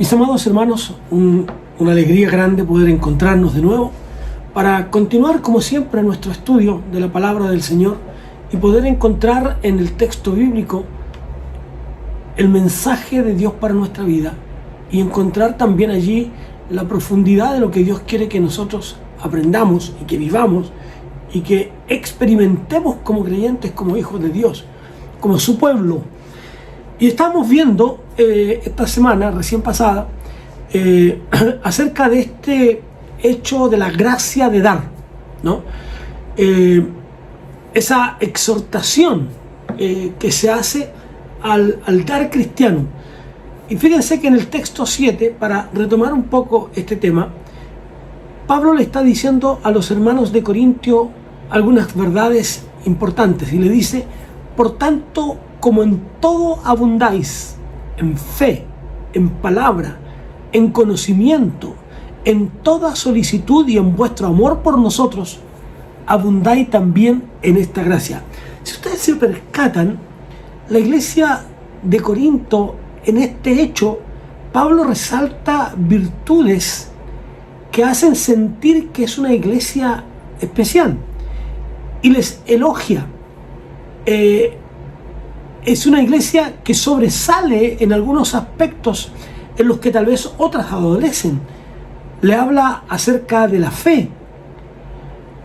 Mis amados hermanos, una alegría grande poder encontrarnos de nuevo para continuar como siempre nuestro estudio de la palabra del Señor y poder encontrar en el texto bíblico el mensaje de Dios para nuestra vida y encontrar también allí la profundidad de lo que Dios quiere que nosotros aprendamos y que vivamos y que experimentemos como creyentes, como hijos de Dios, como su pueblo. Y estamos viendo esta semana recién pasada acerca de este hecho de la gracia de dar, ¿no? Esa exhortación que se hace al dar cristiano. Y fíjense que en el texto 7, para retomar un poco este tema, Pablo le está diciendo a los hermanos de Corintio algunas verdades importantes y le dice: por tanto, como en todo abundáis, en fe, en palabra, en conocimiento, en toda solicitud y en vuestro amor por nosotros, abundáis también en esta gracia. Si ustedes se percatan, la iglesia de Corinto, en este hecho, Pablo resalta virtudes que hacen sentir que es una iglesia especial y les elogia. Es una iglesia que sobresale en algunos aspectos en los que tal vez otras adolecen. Le habla acerca de la fe,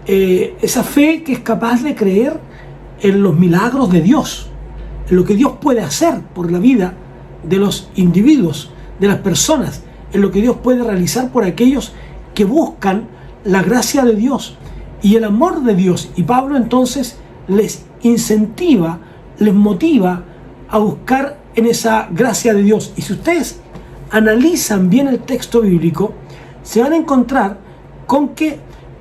esa fe que es capaz de creer en los milagros de Dios, en lo que Dios puede hacer por la vida de los individuos, de las personas, en lo que Dios puede realizar por aquellos que buscan la gracia de Dios y el amor de Dios. Y Pablo entonces les incentiva, les motiva a buscar en esa gracia de Dios. Y si ustedes analizan bien el texto bíblico, se van a encontrar con que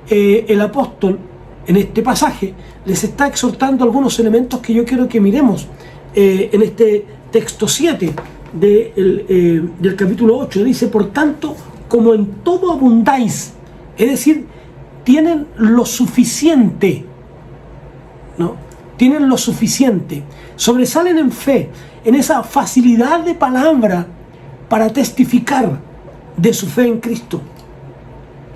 el apóstol en este pasaje les está exhortando algunos elementos que yo quiero que miremos en este texto 7 del capítulo 8. Dice: por tanto, como en todo abundáis, es decir, tienen lo suficiente, ¿no? Tienen lo suficiente, sobresalen en fe, en esa facilidad de palabra para testificar de su fe en Cristo,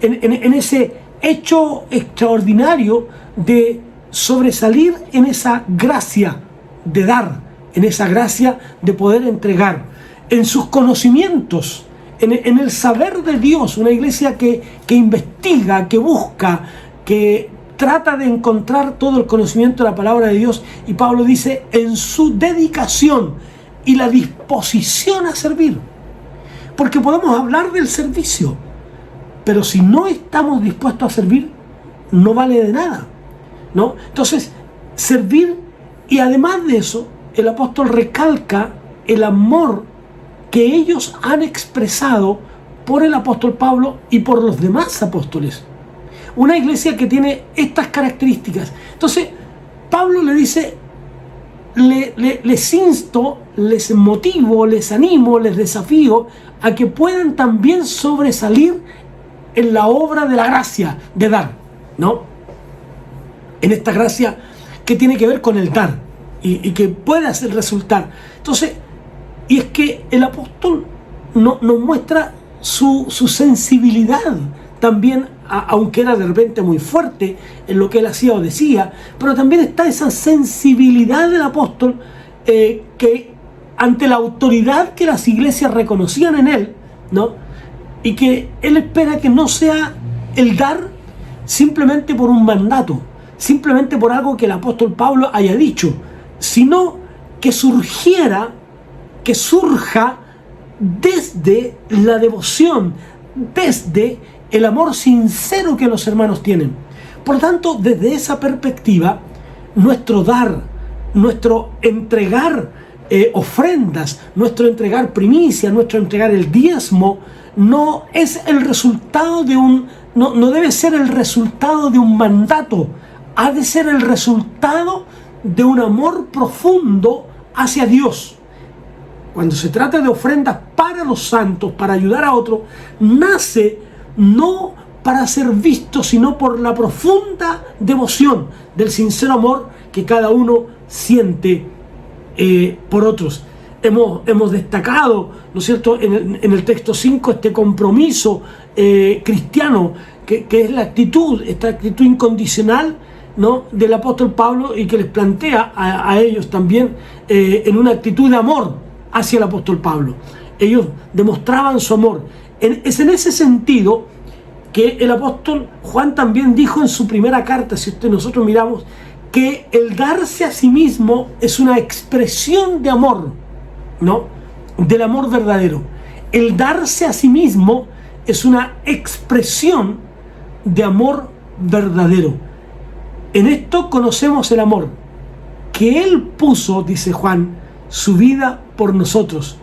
en ese hecho extraordinario de sobresalir en esa gracia de dar, en esa gracia de poder entregar, en sus conocimientos, en el saber de Dios. Una iglesia que investiga, que busca, que trata de encontrar todo el conocimiento de la palabra de Dios. Y Pablo dice: en su dedicación y la disposición a servir. Porque podemos hablar del servicio, pero si no estamos dispuestos a servir, no vale de nada, ¿no? Entonces, servir, y además de eso, el apóstol recalca el amor que ellos han expresado por el apóstol Pablo y por los demás apóstoles. Una iglesia que tiene estas características. Entonces, Pablo le dice: les insto, les motivo, les animo, les desafío a que puedan también sobresalir en la obra de la gracia de dar, ¿no? En esta gracia que tiene que ver con el dar y que puede hacer resultar. Entonces, y es que el apóstol nos muestra su sensibilidad también, aunque era de repente muy fuerte en lo que él hacía o decía, pero también está esa sensibilidad del apóstol que ante la autoridad que las iglesias reconocían en él, ¿no? Y que él espera que no sea el dar simplemente por un mandato, simplemente por algo que el apóstol Pablo haya dicho, sino que surja desde la devoción, desde el amor sincero que los hermanos tienen. Por lo tanto, desde esa perspectiva, nuestro dar, nuestro entregar ofrendas, nuestro entregar primicias, nuestro entregar el diezmo, no es el resultado de no debe ser el resultado de un mandato, ha de ser el resultado de un amor profundo hacia Dios. Cuando se trata de ofrendas para los santos, para ayudar a otros, nace no para ser visto, sino por la profunda devoción del sincero amor que cada uno siente por otros. hemos destacado, ¿no es cierto?, en el texto 5, este compromiso cristiano, que es la actitud, esta actitud incondicional, ¿no?, del apóstol Pablo, y que les plantea a ellos también en una actitud de amor hacia el apóstol Pablo. Ellos demostraban su amor. Es en ese sentido que el apóstol Juan también dijo en su primera carta, si nosotros miramos, que el darse a sí mismo es una expresión de amor, ¿no?, del amor verdadero. El darse a sí mismo es una expresión de amor verdadero. En esto conocemos el amor, que Él puso, dice Juan, su vida por nosotros.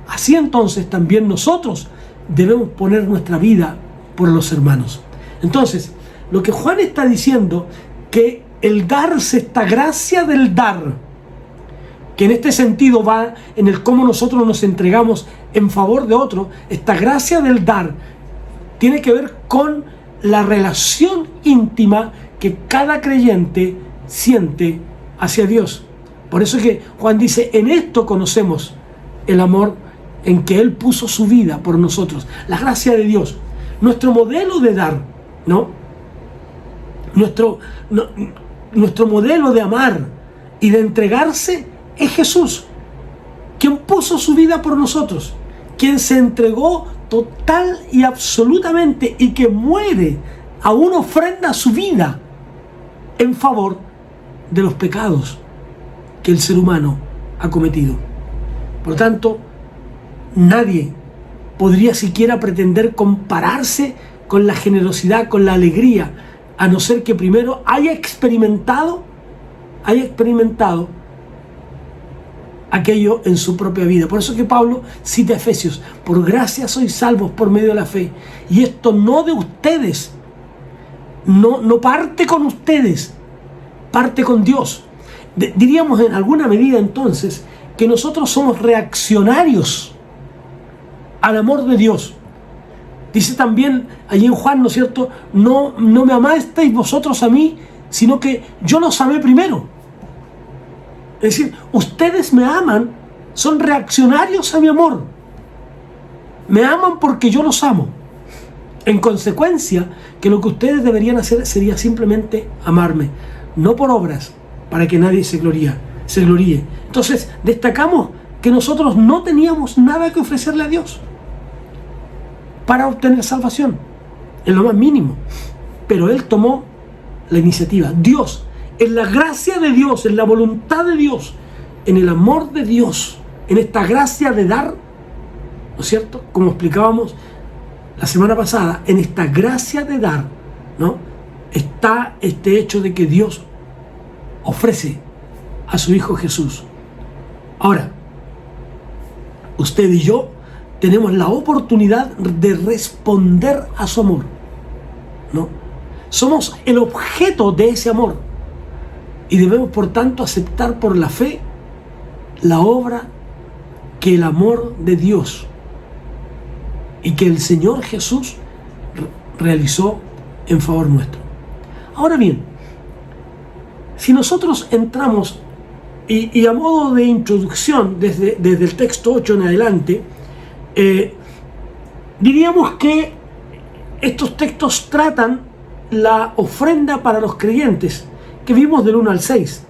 Así entonces también nosotros debemos poner nuestra vida por los hermanos. Entonces, lo que Juan está diciendo, que el darse, esta gracia del dar, que en este sentido va en el cómo nosotros nos entregamos en favor de otro, esta gracia del dar tiene que ver con la relación íntima que cada creyente siente hacia Dios. Por eso es que Juan dice, en esto conocemos el amor, en que Él puso su vida por nosotros, la gracia de Dios. Nuestro modelo de dar, ¿no?, nuestro modelo de amar y de entregarse es Jesús, quien puso su vida por nosotros, quien se entregó total y absolutamente, y que muere, aún ofrenda su vida en favor de los pecados que el ser humano ha cometido. Por lo tanto, nadie podría siquiera pretender compararse con la generosidad, con la alegría, a no ser que primero haya experimentado aquello en su propia vida. Por eso que Pablo cita a Efesios: por gracia sois salvos por medio de la fe, y esto no de ustedes, no parte con ustedes, parte con Dios. Diríamos en alguna medida entonces que nosotros somos reaccionarios al amor de Dios. Dice también allí en Juan, ¿no es cierto?, no me amasteis vosotros a mí, sino que yo los amé primero. Es decir, ustedes me aman, son reaccionarios a mi amor. Me aman porque yo los amo. En consecuencia, que lo que ustedes deberían hacer sería simplemente amarme, no por obras, para que nadie se gloríe. Entonces, destacamos que nosotros no teníamos nada que ofrecerle a Dios para obtener salvación, en lo más mínimo. Pero Él tomó la iniciativa. Dios, en la gracia de Dios, en la voluntad de Dios, en el amor de Dios, en esta gracia de dar, ¿no es cierto?, como explicábamos la semana pasada, en esta gracia de dar, ¿no?, está este hecho de que Dios ofrece a su Hijo Jesús. Ahora, usted y yo tenemos la oportunidad de responder a su amor, ¿no? Somos el objeto de ese amor y debemos, por tanto, aceptar por la fe la obra que el amor de Dios y que el Señor Jesús realizó en favor nuestro. Ahora bien, si nosotros entramos y a modo de introducción desde el texto 8 en adelante, diríamos que estos textos tratan la ofrenda para los creyentes, que vimos del 1 al 6,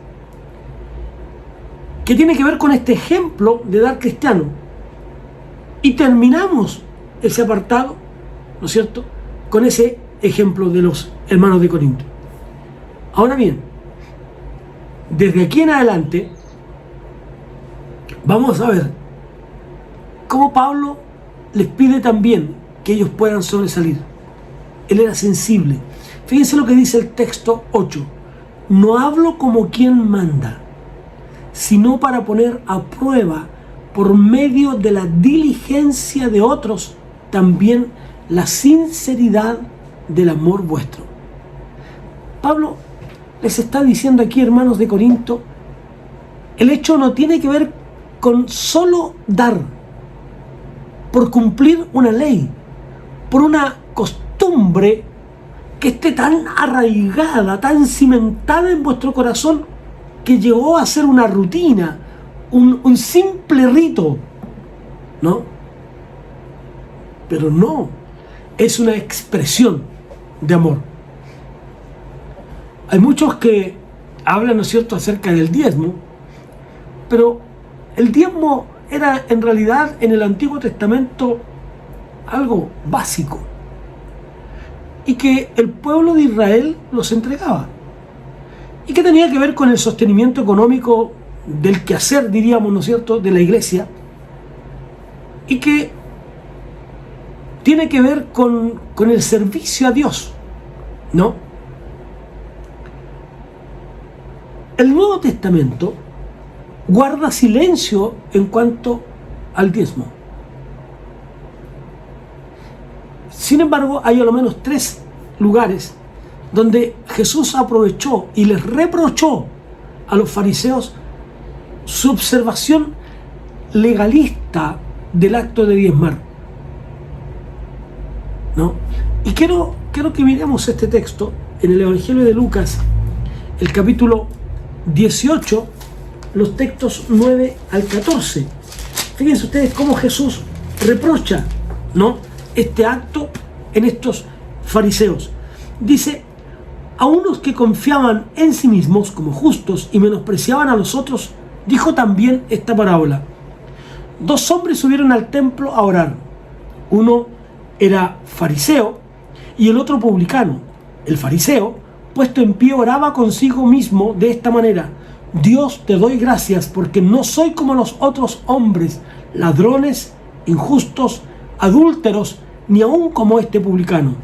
que tiene que ver con este ejemplo de dar cristiano. Y terminamos ese apartado, ¿no es cierto?, con ese ejemplo de los hermanos de Corinto. Ahora bien, desde aquí en adelante vamos a ver cómo Pablo les pide también que ellos puedan sobresalir. Él era sensible. Fíjense lo que dice el texto 8. No hablo como quien manda, sino para poner a prueba, por medio de la diligencia de otros, también la sinceridad del amor vuestro. Pablo les está diciendo aquí, hermanos de Corinto, el hecho no tiene que ver con solo dar, por cumplir una ley, por una costumbre que esté tan arraigada, tan cimentada en vuestro corazón, que llegó a ser una rutina, un simple rito, ¿no? Pero no, es una expresión de amor. Hay muchos que hablan, ¿no es cierto?, acerca del diezmo, pero el diezmo era en realidad en el Antiguo Testamento algo básico y que el pueblo de Israel los entregaba y que tenía que ver con el sostenimiento económico del quehacer, diríamos, ¿no es cierto?, de la iglesia, y que tiene que ver con el servicio a Dios, ¿no? El Nuevo Testamento guarda silencio en cuanto al diezmo. Sin embargo, hay a lo menos 3 lugares donde Jesús aprovechó y les reprochó a los fariseos su observación legalista del acto de diezmar, ¿no? Y quiero que miremos este texto en el Evangelio de Lucas, el capítulo 18, los textos 9 al 14. Fíjense ustedes cómo Jesús reprocha, ¿no?, este acto en estos fariseos. Dice: a unos que confiaban en sí mismos como justos y menospreciaban a los otros, dijo también esta parábola. 2 hombres subieron al templo a orar. Uno era fariseo y el otro publicano. El fariseo, puesto en pie, oraba consigo mismo de esta manera: Dios, te doy gracias porque no soy como los otros hombres, ladrones, injustos, adúlteros, ni aun como este publicano.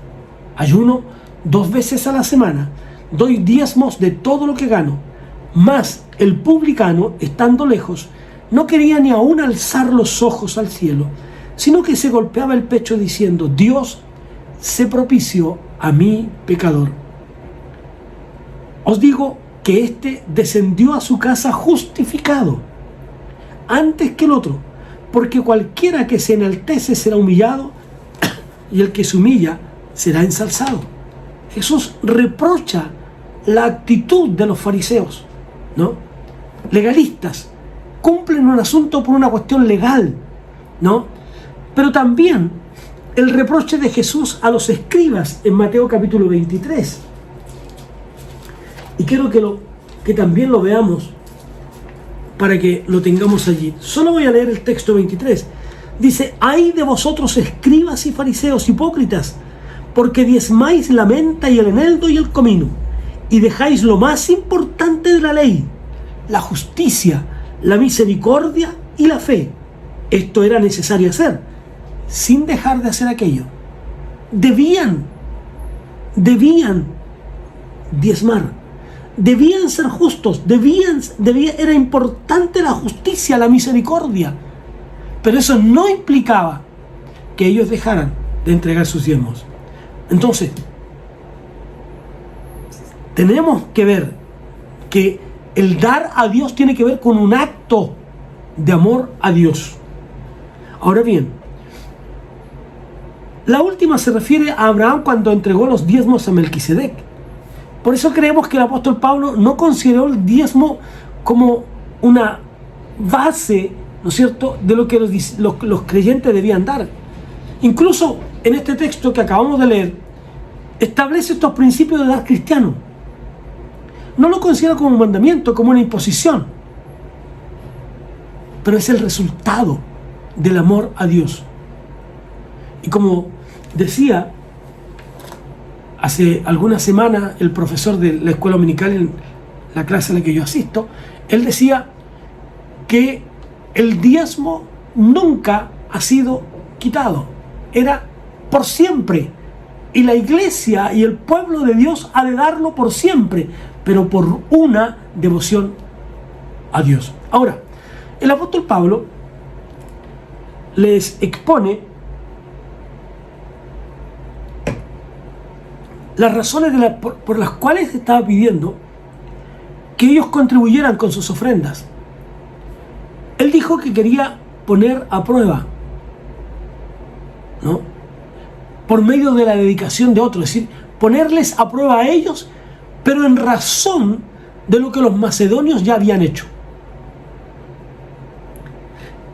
Ayuno 2 veces a la semana, doy diezmos de todo lo que gano. Mas el publicano, estando lejos, no quería ni aun alzar los ojos al cielo, sino que se golpeaba el pecho diciendo: Dios, sé propicio a mí, pecador. Os digo que éste descendió a su casa justificado antes que el otro, porque cualquiera que se enaltece será humillado, y el que se humilla será ensalzado. Jesús reprocha la actitud de los fariseos, ¿no? Legalistas, cumplen un asunto por una cuestión legal, ¿no? Pero también el reproche de Jesús a los escribas en Mateo capítulo 23. Y quiero que también lo veamos para que lo tengamos allí. Solo voy a leer el texto 23. Dice: ay de vosotros, escribas y fariseos hipócritas, porque diezmáis la menta y el eneldo y el comino, y dejáis lo más importante de la ley, la justicia, la misericordia y la fe. Esto era necesario hacer, sin dejar de hacer aquello. Debían diezmar, debían ser justos, era importante la justicia, la misericordia, pero eso no implicaba que ellos dejaran de entregar sus diezmos. Entonces, tenemos que ver que el dar a Dios tiene que ver con un acto de amor a Dios. Ahora bien, la última se refiere a Abraham cuando entregó los diezmos a Melquisedec. Por eso creemos que el apóstol Pablo no consideró el diezmo como una base, ¿no es cierto?, de lo que los creyentes debían dar. Incluso en este texto que acabamos de leer, establece estos principios de dar cristiano. No lo considera como un mandamiento, como una imposición, pero es el resultado del amor a Dios. Y como decía hace algunas semanas el profesor de la escuela dominical en la clase a la que yo asisto, él decía que el diezmo nunca ha sido quitado, era por siempre, y la iglesia y el pueblo de Dios ha de darlo por siempre, pero por una devoción a Dios. Ahora, el apóstol Pablo les expone las razones por las cuales estaba pidiendo que ellos contribuyeran con sus ofrendas. Él dijo que quería poner a prueba, ¿no?, por medio de la dedicación de otros, es decir, ponerles a prueba a ellos, pero en razón de lo que los macedonios ya habían hecho.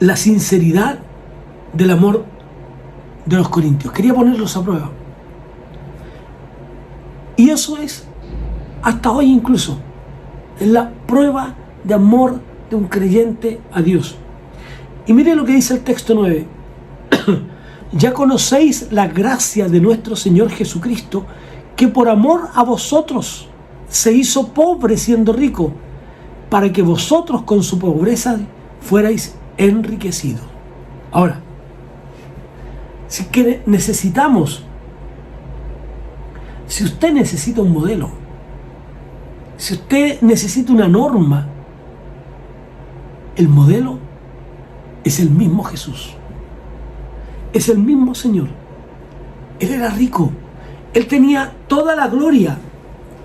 la sinceridad del amor de los corintios. Quería ponerlos a prueba. Y eso es, hasta hoy incluso, es la prueba de amor de un creyente a Dios. Y mire lo que dice el texto 9. Ya conocéis la gracia de nuestro Señor Jesucristo, que por amor a vosotros se hizo pobre siendo rico, para que vosotros con su pobreza fuerais enriquecidos. Ahora, si que necesitamos, si usted necesita un modelo, si usted necesita una norma, el modelo es el mismo Jesús, es el mismo Señor. Él era rico, Él tenía toda la gloria,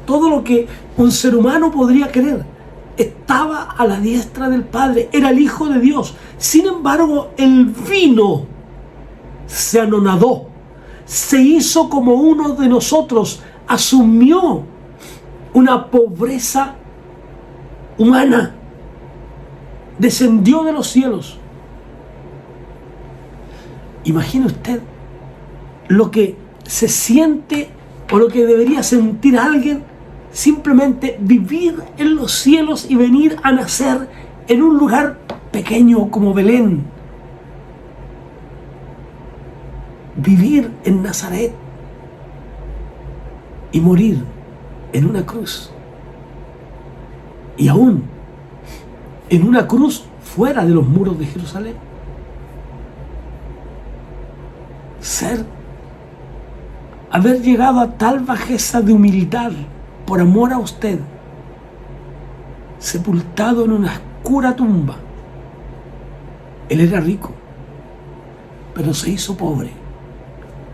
todo lo que un ser humano podría querer. Estaba a la diestra del Padre, era el Hijo de Dios. Sin embargo, Él vino, se anonadó, se hizo como uno de nosotros, asumió una pobreza humana, descendió de los cielos. Imagine usted lo que se siente o lo que debería sentir alguien simplemente vivir en los cielos y venir a nacer en un lugar pequeño como Belén. Vivir en Nazaret y morir en una cruz. Y aún en una cruz fuera de los muros de Jerusalén. Haber llegado a tal bajeza de humildad por amor a usted, sepultado en una oscura tumba. Él era rico, pero se hizo pobre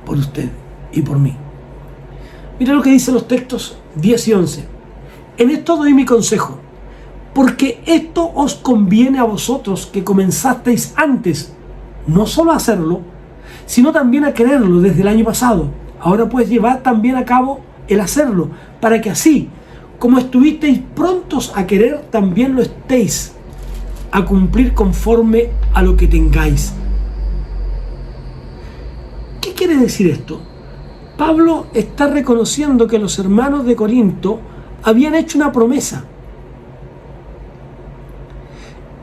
por usted y por mí. Mira lo que dicen los textos 10 y 11. En esto doy mi consejo, porque esto os conviene a vosotros que comenzasteis antes, no solo a hacerlo, sino también a quererlo desde el año pasado. Ahora pues llevad también a cabo el hacerlo, para que así, como estuvisteis prontos a querer, también lo estéis a cumplir conforme a lo que tengáis. ¿Qué quiere decir esto? Pablo está reconociendo que los hermanos de Corinto habían hecho una promesa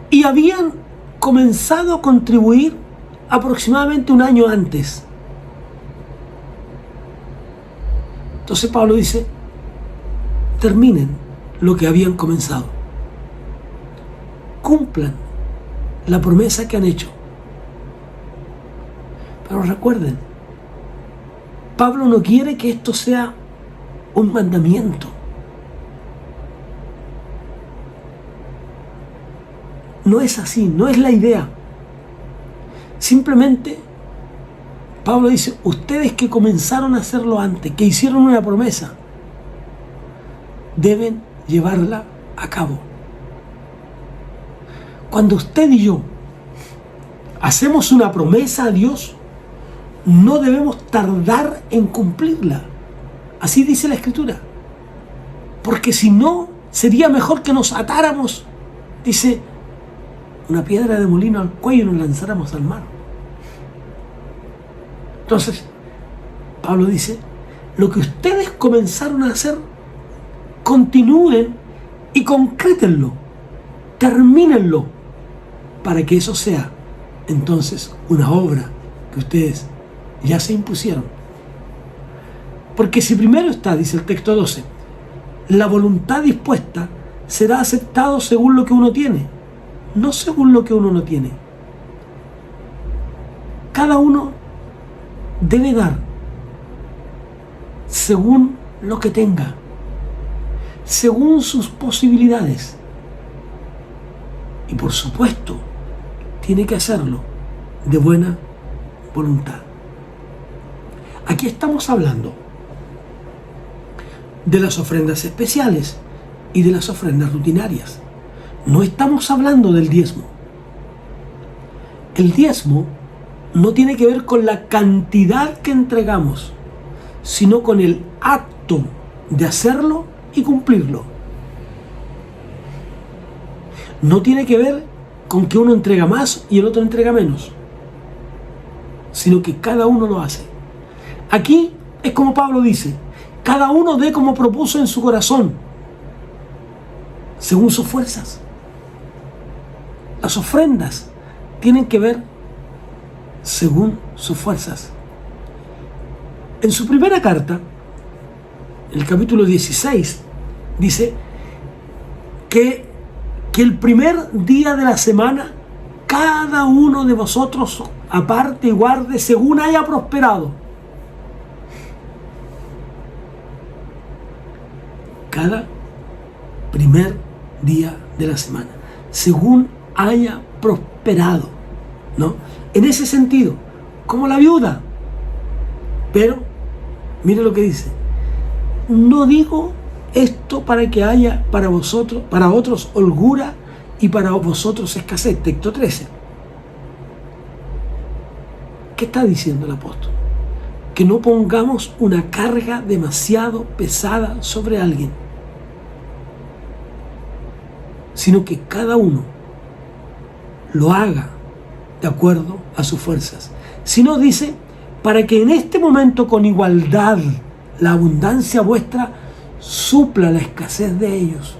y habían comenzado a contribuir aproximadamente un año antes. Entonces Pablo dice, terminen lo que habían comenzado. Cumplan la promesa que han hecho. Pero recuerden, Pablo no quiere que esto sea un mandamiento. No es así, no es la idea. Simplemente Pablo dice, ustedes que comenzaron a hacerlo antes, que hicieron una promesa, deben llevarla a cabo. Cuando usted y yo hacemos una promesa a Dios, no debemos tardar en cumplirla. Así dice la Escritura. Porque si no, sería mejor que nos atáramos, dice, una piedra de molino al cuello y nos lanzáramos al mar. Entonces, Pablo dice, lo que ustedes comenzaron a hacer, continúen y concrétenlo, termínenlo, para que eso sea entonces una obra que ustedes ya se impusieron. Porque si primero está, dice el texto 12, la voluntad dispuesta, será aceptado según lo que uno tiene, no según lo que uno no tiene. Cada uno debe dar según lo que tenga, según sus posibilidades. Y por supuesto, tiene que hacerlo de buena voluntad. Aquí estamos hablando de las ofrendas especiales y de las ofrendas rutinarias. No estamos hablando del diezmo. El diezmo no tiene que ver con la cantidad que entregamos, sino con el acto de hacerlo y cumplirlo. No tiene que ver con que uno entrega más y el otro entrega menos, sino que cada uno lo hace. Aquí es como Pablo dice, cada uno dé como propuso en su corazón, según sus fuerzas. Las ofrendas tienen que ver según sus fuerzas. En su primera carta, en el capítulo 16, dice que el primer día de la semana cada uno de vosotros aparte y guarde según haya prosperado. Cada primer día de la semana, según haya prosperado, ¿no? En ese sentido, como la viuda. Pero, mire lo que dice: no digo esto para que haya para vosotros, para otros holgura y para vosotros escasez. Texto 13. ¿Qué está diciendo el apóstol? Que no pongamos una carga demasiado pesada sobre alguien, sino que cada uno lo haga de acuerdo a sus fuerzas. Si no, dice, para que en este momento con igualdad la abundancia vuestra supla la escasez de ellos,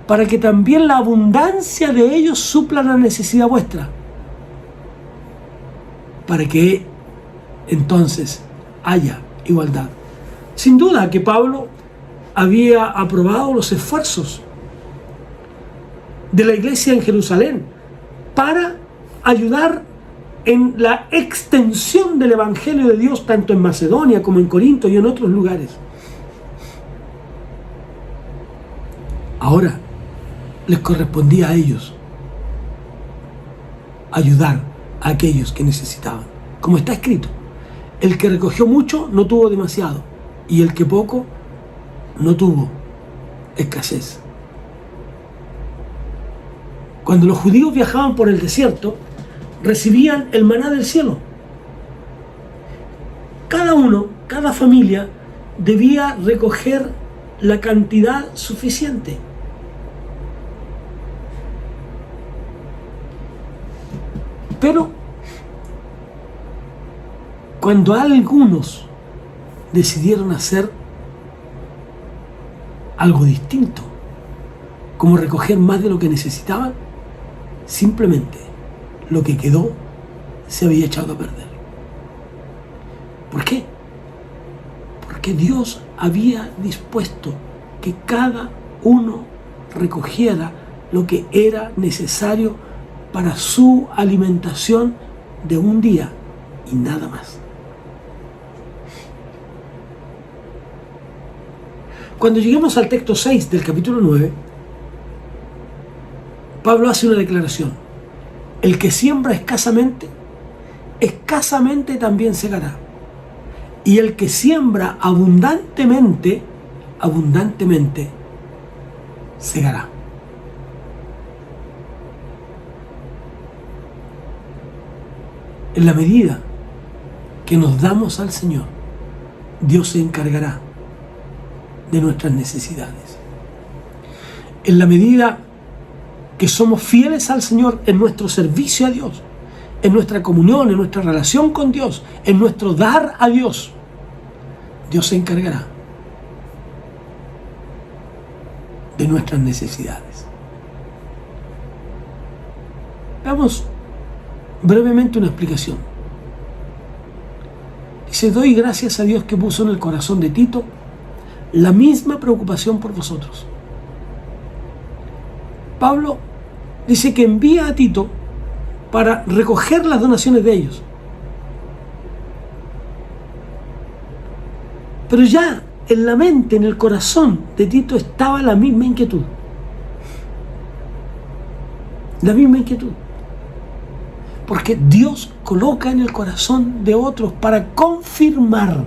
para que también la abundancia de ellos supla la necesidad vuestra, para que entonces haya igualdad. Sin duda que Pablo había aprobado los esfuerzos de la iglesia en Jerusalén para ayudar en la extensión del evangelio de Dios tanto en Macedonia como en Corinto y en otros lugares. Ahora les correspondía a ellos ayudar a aquellos que necesitaban. Como está escrito, el que recogió mucho no tuvo demasiado, y el que poco no tuvo escasez. Cuando los judíos viajaban por el desierto, recibían el maná del cielo. Cada uno, cada familia, debía recoger la cantidad suficiente. Pero cuando algunos decidieron hacer algo distinto, como recoger más de lo que necesitaban, simplemente lo que quedó se había echado a perder. ¿Por qué? Porque Dios había dispuesto que cada uno recogiera lo que era necesario para su alimentación de un día y nada más. Cuando lleguemos al texto 6 del capítulo 9, Pablo hace una declaración: el que siembra escasamente, escasamente también segará. Y el que siembra abundantemente, abundantemente segará. En la medida que nos damos al Señor, Dios se encargará de nuestras necesidades. En la medida que somos fieles al Señor en nuestro servicio a Dios, en nuestra comunión, en nuestra relación con Dios, en nuestro dar a Dios, Dios se encargará de nuestras necesidades. Veamos brevemente una explicación. Dice: doy gracias a Dios que puso en el corazón de Tito la misma preocupación por vosotros. Pablo dice que envía a Tito para recoger las donaciones de ellos. Pero ya en la mente, en el corazón de Tito estaba la misma inquietud. La misma inquietud. Porque Dios coloca en el corazón de otros para confirmar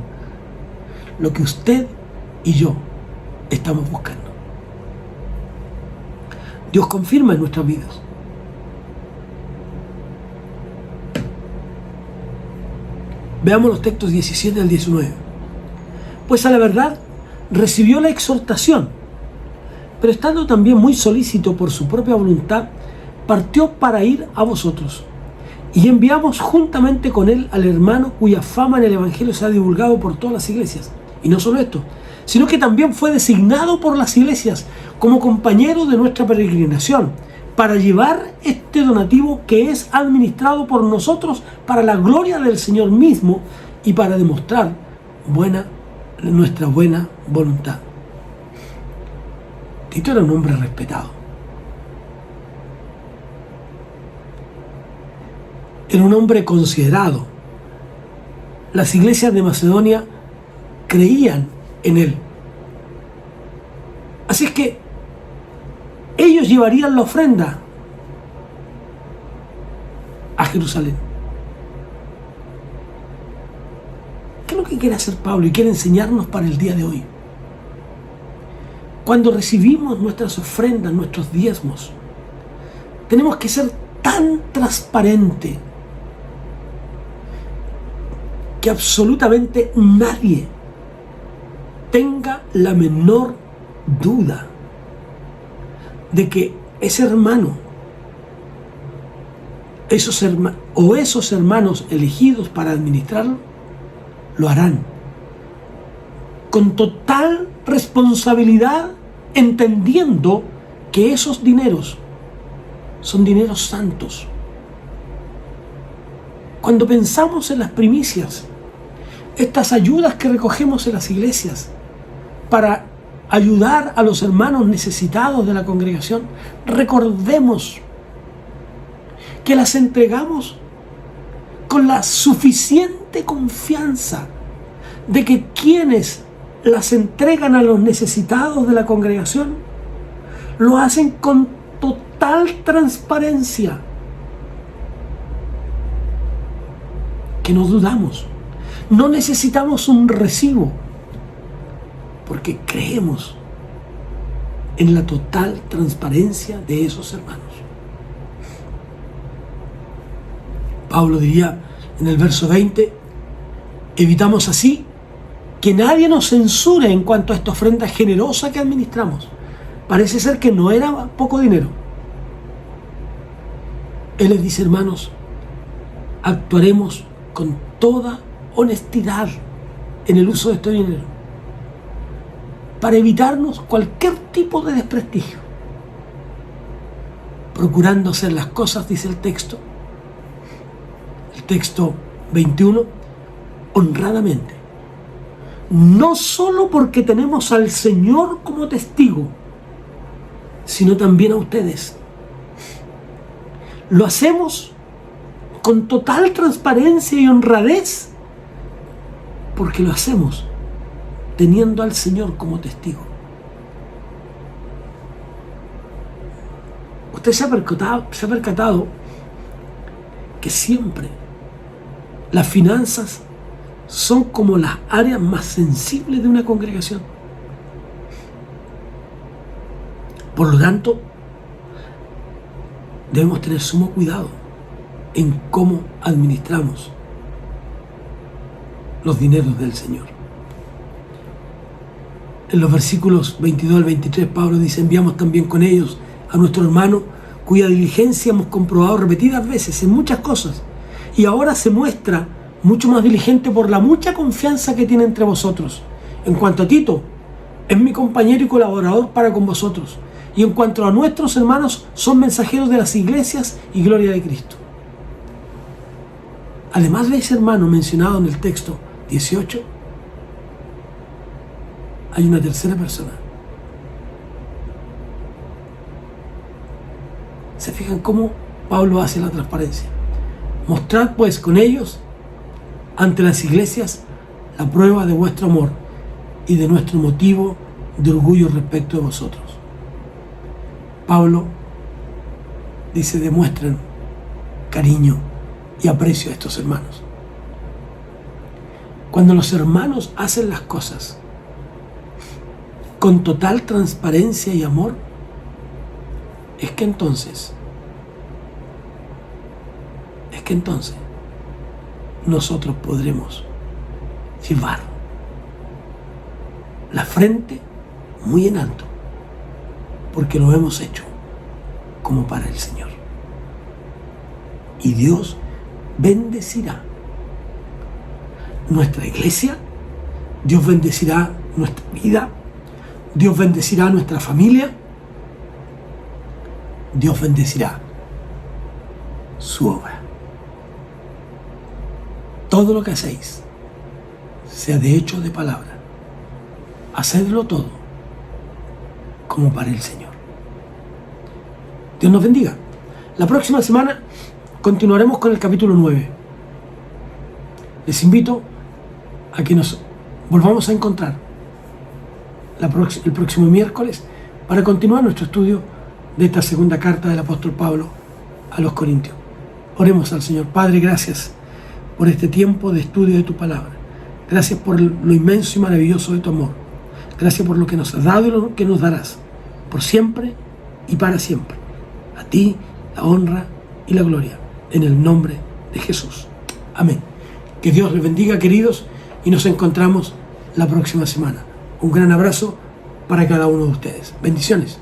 lo que usted y yo estamos buscando. Dios confirma en nuestras vidas. Veamos los textos 17 al 19. Pues a la verdad recibió la exhortación, pero estando también muy solícito por su propia voluntad, partió para ir a vosotros. Y enviamos juntamente con él al hermano cuya fama en el Evangelio se ha divulgado por todas las iglesias. Y no solo esto, sino que también fue designado por las iglesias como compañero de nuestra peregrinación, para llevar este donativo que es administrado por nosotros para la gloria del Señor mismo y para demostrar nuestra buena voluntad. Tito era un hombre respetado. Era un hombre considerado. Las iglesias de Macedonia creían en él. Así es que ellos llevarían la ofrenda a Jerusalén. ¿Qué es lo que quiere hacer Pablo y quiere enseñarnos para el día de hoy? Cuando recibimos nuestras ofrendas, nuestros diezmos, tenemos que ser tan transparentes que absolutamente nadie tenga la menor duda de que ese hermano, esos hermanos elegidos para administrarlo, lo harán con total responsabilidad, entendiendo que esos dineros son dineros santos. Cuando pensamos en las primicias, estas ayudas que recogemos en las iglesias para ayudar a los hermanos necesitados de la congregación, recordemos que las entregamos con la suficiente confianza de que quienes las entregan a los necesitados de la congregación lo hacen con total transparencia, que no dudamos, no necesitamos un recibo, porque creemos en la total transparencia de esos hermanos. Pablo diría en el verso 20, evitamos así que nadie nos censure en cuanto a esta ofrenda generosa que administramos. Parece ser que no era poco dinero. Él les dice, hermanos, actuaremos con toda honestidad en el uso de este dinero, para evitarnos cualquier tipo de desprestigio, procurando hacer las cosas, dice el texto 21, honradamente, no solo porque tenemos al Señor como testigo, sino también a ustedes. Lo hacemos con total transparencia y honradez, porque lo hacemos teniendo al Señor como testigo. Usted se ha percatado que siempre las finanzas son como las áreas más sensibles de una congregación. Por lo tanto, debemos tener sumo cuidado en cómo administramos los dineros del Señor. En los versículos 22 al 23, Pablo dice, enviamos también con ellos a nuestro hermano, cuya diligencia hemos comprobado repetidas veces en muchas cosas, y ahora se muestra mucho más diligente por la mucha confianza que tiene entre vosotros. En cuanto a Tito, es mi compañero y colaborador para con vosotros, y en cuanto a nuestros hermanos, son mensajeros de las iglesias y gloria de Cristo. Además de ese hermano mencionado en el texto 18, hay una tercera persona. ¿Se fijan cómo Pablo hace la transparencia? Mostrad pues con ellos ante las iglesias la prueba de vuestro amor y de nuestro motivo de orgullo respecto de vosotros. Pablo dice, demuestren cariño y aprecio a estos hermanos. Cuando los hermanos hacen las cosas con total transparencia y amor, es que entonces nosotros podremos llevar la frente muy en alto, porque lo hemos hecho como para el Señor. y Dios bendecirá nuestra iglesia, Dios bendecirá nuestra vida, Dios bendecirá nuestra familia, Dios bendecirá su obra. Todo lo que hacéis, sea de hecho o de palabra, hacedlo todo como para el Señor. Dios nos bendiga. La próxima semana continuaremos con el capítulo 9. Les invito a que nos volvamos a encontrar el próximo miércoles para continuar nuestro estudio de esta segunda carta del apóstol Pablo a los Corintios. Oremos al Señor. Padre, gracias por este tiempo de estudio de tu palabra. Gracias por lo inmenso y maravilloso de tu amor. Gracias por lo que nos has dado y lo que nos darás, por siempre y para siempre. A ti la honra y la gloria, en el nombre de Jesús. Amén. Que Dios les bendiga, queridos, y nos encontramos la próxima semana. Un gran abrazo para cada uno de ustedes. Bendiciones.